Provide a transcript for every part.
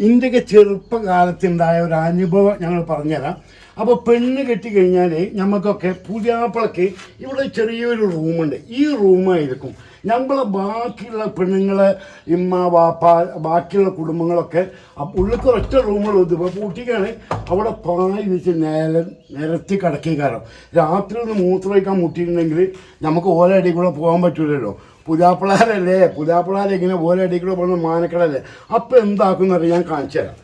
ഇന്ത്യക്ക് ചെറുപ്പകാലത്തുണ്ടായ ഒരു അനുഭവം ഞങ്ങൾ പറഞ്ഞുതരാം. അപ്പോൾ പെണ്ണ് കെട്ടിക്കഴിഞ്ഞാൽ നമുക്കൊക്കെ പുതിയാപ്പിളക്ക് ഇവിടെ ചെറിയൊരു റൂമുണ്ട്. ഈ റൂമായിരിക്കും നമ്മളെ ബാക്കിയുള്ള പെണ്ണുങ്ങളെ ഇമ്മ വാപ്പ ബാക്കിയുള്ള കുടുംബങ്ങളൊക്കെ ഉള്ളിൽ ഒറ്റ റൂമുകൾ ഇപ്പോൾ പൂട്ടിക്കാണ് അവിടെ പായി വെച്ച് നിരത്തി കിടക്കിക്കാരം. രാത്രി ഒന്ന് മൂത്രമൊഴിക്കാൻ മുട്ടിയിട്ടുണ്ടെങ്കിൽ നമുക്ക് ഓലടി കൂടെ പോകാൻ പറ്റൂലല്ലോ. പുതിയാപ്പിളാരെങ്ങനെ ഓലടി കൂടെ പോകുന്ന മാനക്കടല്ലേ. അപ്പം എന്താക്കുന്നറിയാം, ഞാൻ കാണിച്ചു തരാം.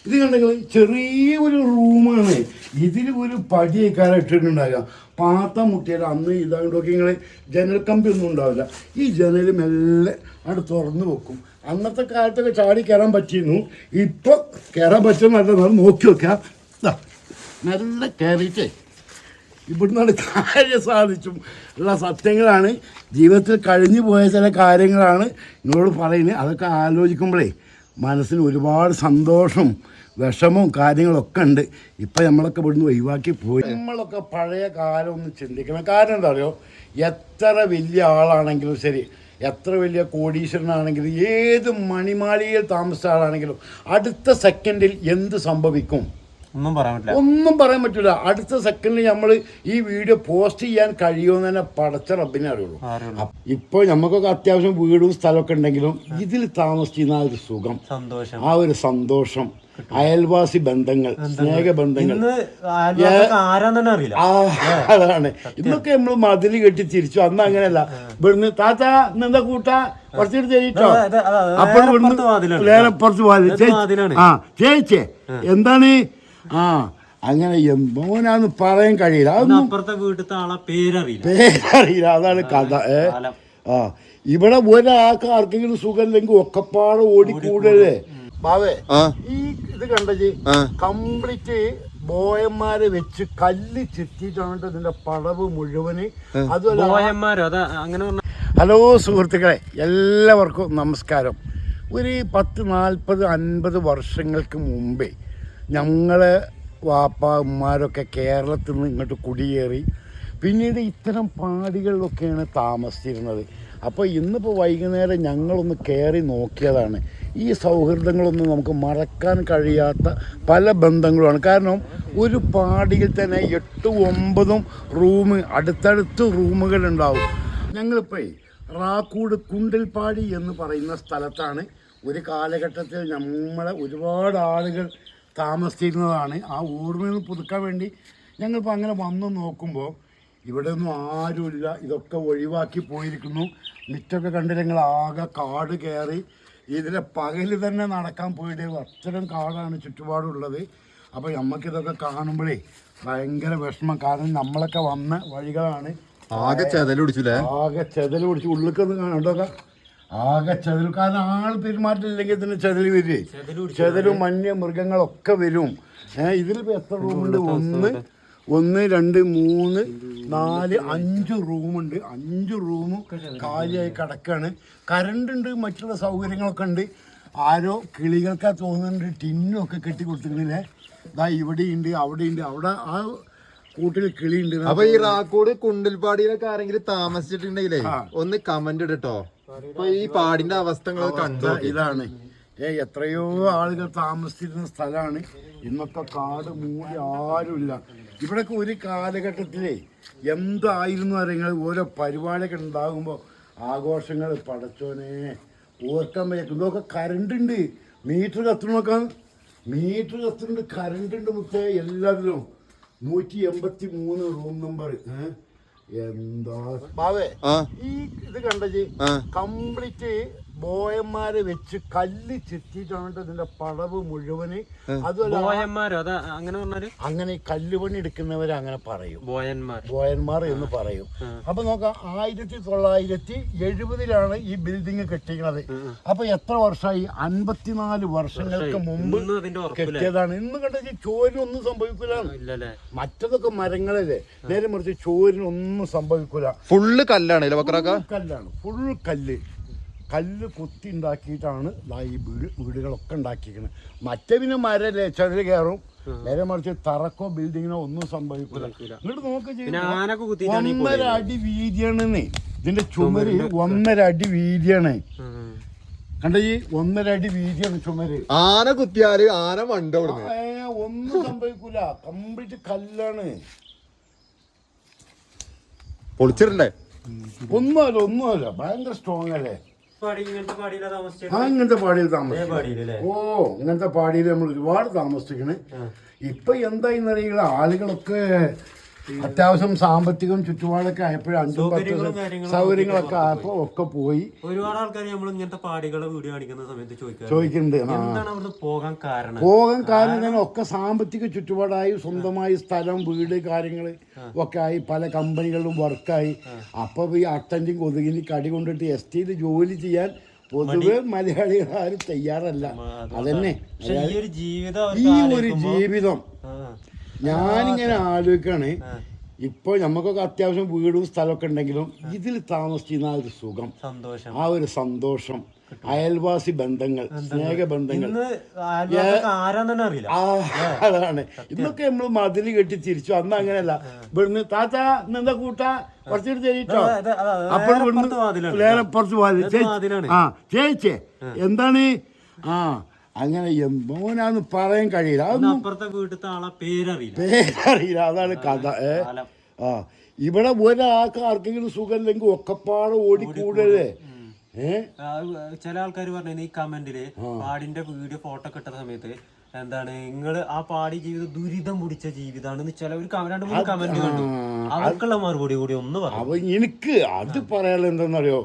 ഇത് കണ്ടെങ്കിൽ ചെറിയൊരു റൂമാണ്. ഇതിൽ ഒരു പടിയേക്കാരം ഇട്ടിട്ടുണ്ടാകുക. പാത്രം മുട്ടിയാൽ അന്ന് ഇതാണ്ടൊക്കെ നിങ്ങൾ ജനൽ കമ്പി ഒന്നും ഉണ്ടാവില്ല. ഈ ജനൽ മെല്ലെ അവിടെ തുറന്ന് വെക്കും. അന്നത്തെ കാലത്തൊക്കെ ചാടി കയറാൻ പറ്റിയിരുന്നു. ഇപ്പോൾ കയറാൻ പറ്റുന്ന നോക്കി വെക്കാം. നല്ല കയറിയിട്ടേ ഇവിടുന്നാണ് കാര്യം സാധിച്ചും ഉള്ള സത്യങ്ങളാണ്. ജീവിതത്തിൽ കഴിഞ്ഞു പോയ ചില കാര്യങ്ങളാണ് നിങ്ങളോട് പറയുന്നത്. അതൊക്കെ ആലോചിക്കുമ്പോഴേ മനസ്സിന് ഒരുപാട് സന്തോഷം വിഷമവും കാര്യങ്ങളൊക്കെ ഉണ്ട്. ഇപ്പം നമ്മളൊക്കെ ഇവിടുന്ന് ഒഴിവാക്കി പോയി. നമ്മളൊക്കെ പഴയ കാലം ഒന്ന് ചിന്തിക്കണം. കാരണം എന്താ പറയുക, എത്ര വലിയ ആളാണെങ്കിലും ശരി, എത്ര വലിയ കോടീശ്വരനാണെങ്കിലും, ഏത് മണിമാളികയിൽ താമസിച്ച ആളാണെങ്കിലും അടുത്ത സെക്കൻഡിൽ എന്ത് സംഭവിക്കും ഒന്നും പറയാൻ പറ്റില്ല. അടുത്ത സെക്കൻഡിൽ നമ്മൾ ഈ വീഡിയോ പോസ്റ്റ് ചെയ്യാൻ കഴിയുമെന്ന് തന്നെ പടച്ച റബ്ബിനെ അറിയുള്ളൂ. ഇപ്പോൾ നമുക്കൊക്കെ അത്യാവശ്യം വീടും സ്ഥലമൊക്കെ ഉണ്ടെങ്കിലും ഇതിൽ താമസിക്കുന്ന ആ ഒരു സുഖം, ആ ഒരു സന്തോഷം, അയൽവാസി ബന്ധങ്ങൾ, സ്നേഹബന്ധങ്ങൾ, അതാണ്. ഇന്നൊക്കെ നമ്മൾ മതില് കെട്ടി തിരിച്ചു. അന്ന് അങ്ങനെയല്ല. ഇവിടുന്ന് താത്ത ഇന്നെന്താ കൂട്ടാ കുറച്ചിട്ട് തരീട്ടോ, അപ്പോഴും ഇവിടുന്ന് പുറത്ത് ചേച്ചേ എന്താണ് അങ്ങനെ മോനാന്ന് പറയാൻ കഴിയില്ല. പേരറിയില്ല. അതാണ് കഥ. ഇവിടെ ഒരാൾക്ക് ആർക്കെങ്കിലും സുഖമില്ലെങ്കിൽ ഒക്കെപ്പാടെ ഓടിക്കൂടല്ലേ ബാവേ. ഈ ഇത് കണ്ടേ കംപ്ലീറ്റ് ബോയന്മാരെ വെച്ച് കല്ല് ചെത്തിയിട്ടാണ് ഇതിന്റെ പടവ് മുഴുവന്. അതുപോലെ ഹലോ സുഹൃത്തുക്കളെ, എല്ലാവർക്കും നമസ്കാരം. ഒരു 10, 40, 50 വർഷങ്ങൾക്ക് മുമ്പേ ഞങ്ങളെ വാപ്പ ഉമ്മാരൊക്കെ കേരളത്തിൽ നിന്ന് ഇങ്ങോട്ട് കുടിയേറി പിന്നീട് ഇത്തരം പാടികളിലൊക്കെയാണ് താമസിച്ചിരുന്നത്. അപ്പോൾ ഇന്നിപ്പോൾ വൈകുന്നേരം ഞങ്ങളൊന്ന് കയറി നോക്കിയതാണ്. ഈ സൗഹൃദങ്ങളൊന്നും നമുക്ക് മറക്കാൻ കഴിയാത്ത പല ബന്ധങ്ങളുമാണ്. കാരണം ഒരു പാടിയിൽ തന്നെ 8, 9 റൂം, അടുത്തടുത്ത് റൂമുകളുണ്ടാവും. ഞങ്ങളിപ്പോൾ റാക്കൂട് കുണ്ടിൽപ്പാടി എന്ന് പറയുന്ന സ്ഥലത്താണ് ഒരു കാലഘട്ടത്തിൽ നമ്മളെ ഒരുപാട് ആളുകൾ താമസിച്ചിരുന്നതാണ്. ആ ഓർമ്മയൊന്ന് പുതുക്കാൻ വേണ്ടി ഞങ്ങളിപ്പോൾ അങ്ങനെ വന്ന് നോക്കുമ്പോൾ ഇവിടെ ഒന്നും ആരുമില്ല. ഇതൊക്കെ ഒഴിവാക്കി പോയിരിക്കുന്നു. മിറ്റൊക്കെ കണ്ട് ഞങ്ങൾ ആകെ കാട് കയറി ഇതിലെ പകൽ തന്നെ നടക്കാൻ പോയിട്ട് അത്തരം കാടാണ് ചുറ്റുപാടുള്ളത്. അപ്പോൾ നമുക്കിതൊക്കെ കാണുമ്പോഴേ ഭയങ്കര വിഷമം. കാരണം നമ്മളൊക്കെ വന്ന വഴികളാണ്. ആകെ ചെതൽ പിടിച്ചു ഉള്ളിക്കൊന്ന് കാണണ്ടൊക്കെ ആകെ ചെതൽ. കാരണം ആൾ പെരുമാറ്റമില്ലെങ്കിൽ തന്നെ ചെതൽ വരും. ചെതലും മഞ്ഞ മൃഗങ്ങളൊക്കെ വരും. ഇതിലിപ്പോൾ എത്ര റൂമുണ്ട്? 1, 2, 3, 4, 5 റൂമുണ്ട്. 5 റൂമും കാലിയായി കിടക്കുകയാണ്. കറണ്ട് ഉണ്ട്, മറ്റുള്ള സൗകര്യങ്ങളൊക്കെ ഉണ്ട്. ആരോ കിളികൾക്കാ തോന്നുന്നുണ്ട് ടിന്നും ഒക്കെ കെട്ടി കൊടുത്തിരുന്നില്ലേ. ഇതാ ഇവിടെയുണ്ട്, അവിടെയുണ്ട്. അവിടെ ആ കൂട്ടിൽ കിളിയുണ്ട്. അപ്പൊ ഈ റാക്കോട് കുണ്ടിൽപ്പാടിയിലൊക്കെ ആരെങ്കിലും താമസിച്ചിട്ടുണ്ടെങ്കിലേ ഒന്ന് കമന്റ് ഇട്ടോ. ഇപ്പൊ ഈ പാടിന്റെ അവസ്ഥകൾ കണ്ടോ. ഇതാണ് എത്രയോ ആളുകൾ താമസിച്ചിരുന്ന സ്ഥലമാണ്. ഇന്നൊക്കെ കാട് മൂടി ആരുമില്ല. ഇവിടെയൊക്കെ ഒരു കാലഘട്ടത്തിലേ എന്തായിരുന്നു അറിയുന്നത്. ഓരോ പരിപാടിയൊക്കെ ഉണ്ടാകുമ്പോൾ ആഘോഷങ്ങൾ പടച്ചോനെ ഓർക്കാൻ വയ്ക്കും. ഇതൊക്കെ കറണ്ടുണ്ട്. മീറ്റർ കത്തണമൊക്കെ മീറ്റർ കത്തുന്നുണ്ട്, കറണ്ടുണ്ട് മുത്തേ എല്ലാത്തിലും. 183 റൂം നമ്പർ. എന്താ ബാവേ ഈ ഇത് കണ്ടേ കംപ്ലീറ്റ് ബോയന്മാരെ വെച്ച് കല്ല് ചെത്തിയിട്ടാണ് ഇതിന്റെ പടവ് മുഴുവന്. അതുപോലെ അങ്ങനെ കല്ലുപണി എടുക്കുന്നവരെ അങ്ങനെ പറയും, ബോയന്മാർ എന്ന് പറയും. അപ്പൊ നോക്കാം, 1970 ഈ ബിൽഡിംഗ് കെട്ടിക്കുന്നത്. അപ്പൊ എത്ര വർഷമായി? 54 വർഷങ്ങൾക്ക് മുമ്പ് കെട്ടിയതാണ്. ഇന്ന് കണ്ടേ ചോരിനൊന്നും സംഭവിക്കൂല. മറ്റതൊക്കെ മരങ്ങളല്ലേ, നേരെ മറിച്ച് ചോരിനൊന്നും സംഭവിക്കൂല. ഫുള്ള് കല്ലാണ്, ഫുൾ കല്ല് കുത്തി ഉണ്ടാക്കിയിട്ടാണ് ഈ വീടുകളൊക്കെ ഉണ്ടാക്കിയിരിക്കുന്നത്. മറ്റേ പിന്നെ മരല്ലേ, ചെതല് കയറും. നേരെ മറിച്ച് തറക്കോ ബിൽഡിങ്ങിനോ ഒന്നും സംഭവിക്കില്ല. ഇങ്ങോട്ട് നോക്കുക, 1.5 അടി വീതിയാണെന്നേ ഇതിന്റെ ചുമര്. 1.5 അടി വീതിയാണ്. കണ്ട ഈ 1.5 അടി വീതിയാണ് ചുമര്. ആന കുത്തിയാല് ആന മണ്ട ഒന്നും സംഭവിക്കൂല, കംപ്ലീറ്റ് കല്ലാണ്. പൊളിച്ചിട്ടുണ്ടേ ഒന്നുമല്ല ഭയങ്കര സ്ട്രോങ് അല്ലേ. ഇങ്ങനത്തെ പാടിയിൽ താമസിക്കും. ഇങ്ങനത്തെ പാടിയിൽ നമ്മൾ ഒരുപാട് താമസിക്കണ്. ഇപ്പൊ എന്തായിന്നറിയുക, ആളുകളൊക്കെ അത്യാവശ്യം സാമ്പത്തികം ചുറ്റുപാടൊക്കെ ആയപ്പോഴും 5-10 സൗകര്യങ്ങളൊക്കെ ആയപ്പോ ഒക്കെ പോയി. ഒരുപാട് ആൾക്കാർ നമ്മൾ ഇങ്ങനത്തെ പാടികളെ വീഡിയോ കാണിക്കുന്ന സമയത്ത് ചോദിക്കുന്നുണ്ട് പോകാൻ കാരണം തന്നെ ഒക്കെ സാമ്പത്തിക ചുറ്റുപാടായി, സ്വന്തമായി സ്ഥലം, വീട്, കാര്യങ്ങൾ ഒക്കെ ആയി, പല കമ്പനികളിലും വർക്കായി. അപ്പൊ ഈ അട്ടൻറ്റും കൊതുകിന് കടി കൊണ്ടിട്ട് എസ്റ്റേറ്റ് ജോലി ചെയ്യാൻ പൊതുവെ മലയാളികൾ ആരും തയ്യാറല്ല. അതന്നെ ഈ ഒരു ജീവിതം ഞാനിങ്ങനെ ആലോചിക്കാണ്. ഇപ്പൊ നമുക്കൊക്കെ അത്യാവശ്യം വീടും സ്ഥലമൊക്കെ ഉണ്ടെങ്കിലും ഇതിൽ താമസിക്കുന്ന ആ ഒരു സുഖം, ആ ഒരു സന്തോഷം, അയൽവാസി ബന്ധങ്ങൾ, സ്നേഹബന്ധങ്ങൾ, അതാണ്. ഇന്നൊക്കെ നമ്മൾ മതില് കെട്ടി തിരിച്ചു. അന്ന് അങ്ങനെയല്ല. ഇവിടുന്ന് താത്ത ഇന്നെന്താ കൂട്ടാ കുറച്ചിട്ട് തരീട്ടോ, അപ്പോൾ ഇവിടുന്ന് വേറെ പുറത്ത് പോകാതെ ചേച്ചേ എന്താണ് അങ്ങനെ മോനാന്ന് പറയാൻ കഴിയില്ല. അതൊന്നും പേരറിയില്ല. അതാണ് കഥ. ഇവിടെ ഒരാൾക്ക് ആർക്കെങ്കിലും സുഖമില്ലെങ്കിൽ ഒക്കെപ്പാടെ ഓടിക്കൂടല്ലേ. ചില ആൾക്കാർ പറഞ്ഞു ഈ കമന്റില് പാടിന്റെ വീഡിയോ ഫോട്ടോ കിട്ടുന്ന സമയത്ത് എന്താണ് നിങ്ങള് ആ പാടി ജീവിതം ദുരിതം പിടിച്ച ജീവിതമാണ് ചിലവർ 2-3 കമന്റ് കണ്ടു. അവർക്കുള്ള മറുപടി കൂടി ഒന്ന് പറഞ്ഞു. എനിക്ക് അത് പറയാനുള്ള എന്താണെന്നറിയോ,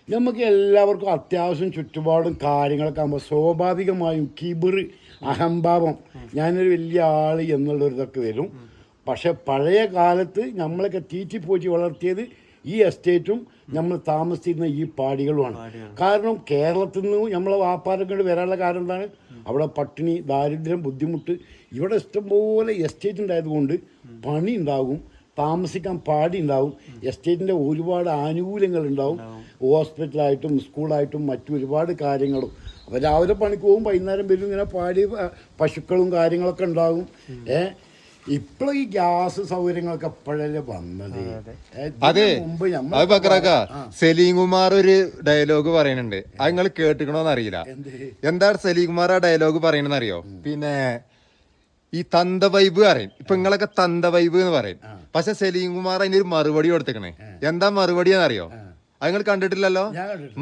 നമുക്ക് എല്ലാവർക്കും അത്യാവശ്യം ചുറ്റുപാടും കാര്യങ്ങളൊക്കെ ആകുമ്പോൾ സ്വാഭാവികമായും കിബിർ, അഹംഭാവം, ഞാനൊരു വലിയ ആൾ എന്നുള്ളൊരിതൊക്കെ വരും. പക്ഷെ പഴയ കാലത്ത് നമ്മളൊക്കെ തീറ്റിപ്പോറ്റി വളർത്തിയത് ഈ എസ്റ്റേറ്റും നമ്മൾ താമസിച്ചിരുന്ന ഈ പാടികളുമാണ്. കാരണം കേരളത്തിൽ നിന്ന് നമ്മളെ വാപ്പാരൊക്കെ വരാനുള്ള കാരണം എന്താണ്, അവിടെ പട്ടിണി, ദാരിദ്ര്യം, ബുദ്ധിമുട്ട്. ഇവിടെ ഇഷ്ടംപോലെ എസ്റ്റേറ്റ് ഉണ്ടായതുകൊണ്ട് പണി ഉണ്ടാകും, താമസിക്കാൻ പാടി ഉണ്ടാവും, എസ്റ്റേറ്റിൻ്റെ ഒരുപാട് ആനുകൂല്യങ്ങൾ ഉണ്ടാവും, ഹോസ്പിറ്റലായിട്ടും സ്കൂളായിട്ടും മറ്റു ഒരുപാട് കാര്യങ്ങളും. അപ്പോൾ രാവിലെ പണിക്ക് പോകും, വൈകുന്നേരം വരും, ഇങ്ങനെ പാടി പശുക്കളും കാര്യങ്ങളൊക്കെ ഉണ്ടാകും. ഇപ്പോഴും ഈ ഗ്യാസ് സൗകര്യങ്ങളൊക്കെ എപ്പോഴല്ലേ വന്നത്. അതെ, സലീം കുമാർ ഒരു ഡയലോഗ് പറയുന്നുണ്ട്, അത് നിങ്ങൾ കേട്ടിക്കണോന്ന് അറിയില്ല. എന്താണ് സലീം കുമാർ ആ ഡയലോഗ് പറയണെന്ന് അറിയോ? പിന്നെ ഈ തന്ത വൈബ് പറയും. ഇപ്പൊ നിങ്ങളൊക്കെ തന്ത വൈബ് എന്ന് പറയും. പക്ഷെ സലീം കുമാർ അതിനൊരു മറുപടി കൊടുത്തേക്കണേ. എന്താ മറുപടി എന്നറിയോ? അത് നിങ്ങൾ കണ്ടിട്ടില്ലല്ലോ.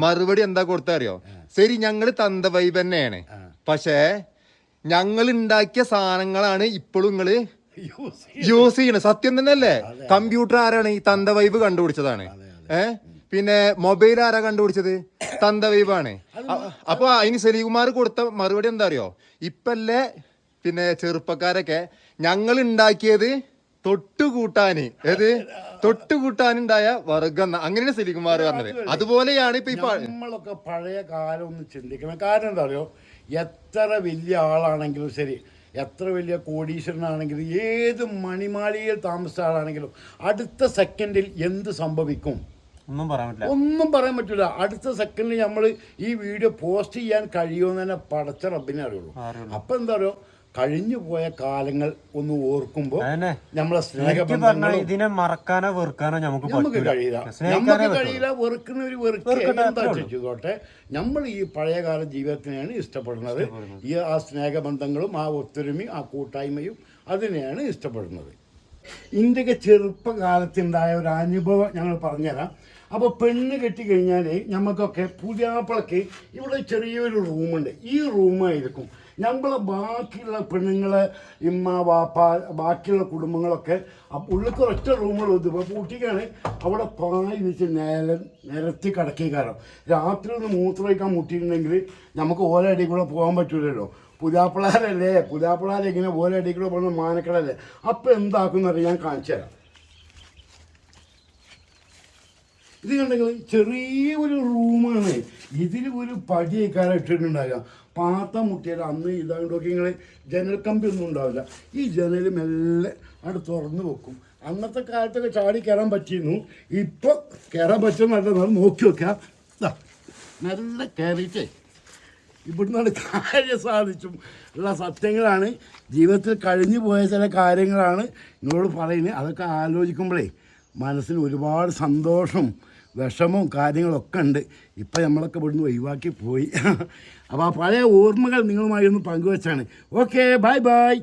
മറുപടി എന്താ കൊടുത്തറിയോ? ശരി, ഞങ്ങള് തന്ത വൈബ് തന്നെയാണ്, പക്ഷേ ഞങ്ങൾ ഉണ്ടാക്കിയ സാധനങ്ങളാണ് ഇപ്പോഴും നിങ്ങള് യൂസ് ചെയ്യണത്. സത്യം തന്നെയല്ലേ? കമ്പ്യൂട്ടർ ആരാണ്? ഈ തന്ത വൈബ് കണ്ടുപിടിച്ചതാണ്. പിന്നെ മൊബൈൽ ആരാ കണ്ടുപിടിച്ചത്? തന്ത വൈബാണ്. അപ്പൊ അതിന് സലീം കുമാർ കൊടുത്ത മറുപടി എന്താ അറിയോ? ഇപ്പല്ലേ പിന്നെ ചെറുപ്പക്കാരൊക്കെ ഞങ്ങൾ ഉണ്ടാക്കിയത് തൊട്ടുകൂട്ടാന്, തൊട്ടുകൂട്ടാനുണ്ടായ വർഗം, അങ്ങനെയാണ് സലീം കുമാർ പറഞ്ഞത്. അതുപോലെയാണ് ഇപ്പൊ നമ്മളൊക്കെ പഴയ കാലം ഒന്ന് ചിന്തിക്കണം. കാരണം എന്താ അറിയോ, എത്ര വലിയ ആളാണെങ്കിലും ശരി, എത്ര വലിയ കോടീശ്വരനാണെങ്കിലും, ഏത് മണിമാളികയിൽ താമസിച്ച ആളാണെങ്കിലും അടുത്ത സെക്കൻഡിൽ എന്ത് സംഭവിക്കും ഒന്നും പറയാൻ പറ്റില്ല. അടുത്ത സെക്കൻഡിൽ നമ്മൾ ഈ വീഡിയോ പോസ്റ്റ് ചെയ്യാൻ കഴിയുമെന്ന് തന്നെ പടച്ച റബ്ബിനെ അറിയുള്ളൂ. അപ്പൊ എന്താ പറയുക, കഴിഞ്ഞു പോയ കാലങ്ങൾ ഒന്ന് ഓർക്കുമ്പോ നമ്മളെ സ്നേഹബന്ധങ്ങൾ ഇതിനെ മറക്കാനോ വെറുക്കാനോ നമുക്ക് കഴിയില്ല. വെറുക്കുന്നവര് വെറുക്കോട്ടെ. നമ്മൾ ഈ പഴയകാല ജീവിതത്തിനെയാണ് ഇഷ്ടപ്പെടുന്നത്. ഈ ആ സ്നേഹബന്ധങ്ങളും ആ ഒത്തൊരുമയും ആ കൂട്ടായ്മയും അതിനെയാണ് ഇഷ്ടപ്പെടുന്നത്. ഇന്ത്യക്ക് ചെറുപ്പകാലത്തുണ്ടായ ഒരു അനുഭവം ഞങ്ങൾ പറഞ്ഞുതരാം. അപ്പോൾ പെണ്ണ് കെട്ടിക്കഴിഞ്ഞാൽ നമുക്കൊക്കെ പുതിയാപ്പിളക്ക് ഇവിടെ ചെറിയൊരു റൂമുണ്ട്. ഈ റൂമായിരിക്കും നമ്മളെ ബാക്കിയുള്ള പെണ്ണുങ്ങളെ ഇമ്മ വാപ്പ ബാക്കിയുള്ള കുടുംബങ്ങളൊക്കെ ഉള്ളിൽ ഒറ്റ റൂമുകൾ ഇപ്പോൾ പൂട്ടിക്കാണ്. അവിടെ പായി വെച്ച് നിരത്തി കിടക്കിക്കാരം. രാത്രി ഒന്ന് മൂത്രമൊഴിക്കാൻ മുട്ടിയിട്ടുണ്ടെങ്കിൽ നമുക്ക് ഓലടി കൂടെ പോകാൻ പറ്റൂലല്ലോ. പുതിയാപ്പിളാരല്ലേ, പുതിയാപ്പിളാരെങ്ങനെ ഓലടി കൂടെ പോകുന്ന മാനക്കടല്ലേ. അപ്പം എന്താക്കുന്നറിയാൻ ഞാൻ കാണിച്ചു തരാം. ഇത് കണ്ടെങ്കിൽ ചെറിയൊരു റൂമാണ്. ഇതിൽ ഒരു പടിയേക്കാരം ഇട്ടിട്ടുണ്ടാകുക. പാത്ത മുട്ടിയാൽ അന്ന് ഇതാണ്ടൊക്കെ ഇങ്ങനെ ജനൽ കമ്പി ഒന്നും ഉണ്ടാവില്ല. ഈ ജനൽ മെല്ലെ അവിടെ തുറന്ന് വെക്കും. അന്നത്തെ കാലത്തൊക്കെ ചാടി കയറാൻ പറ്റിയിരുന്നു. ഇപ്പോൾ കയറാൻ പറ്റുമെന്നല്ല, നോക്കി വെക്കാം. നല്ല കയറിയിട്ടേ ഇവിടുന്നാണ് കാര്യം സാധിച്ചും ഉള്ള സത്യങ്ങളാണ്. ജീവിതത്തിൽ കഴിഞ്ഞു പോയ ചില കാര്യങ്ങളാണ് നിങ്ങളോട് പറയുന്നത്. അതൊക്കെ ആലോചിക്കുമ്പോഴേ മനസ്സിന് ഒരുപാട് സന്തോഷം വിഷമവും കാര്യങ്ങളൊക്കെ ഉണ്ട്. ഇപ്പം നമ്മളൊക്കെ ഇവിടുന്ന് ഒഴിവാക്കി പോയി. അപ്പോൾ ആ പഴയ ഓർമ്മകൾ നിങ്ങളുമായി ഒന്ന് പങ്കുവച്ചാണ്. Okay, bye bye.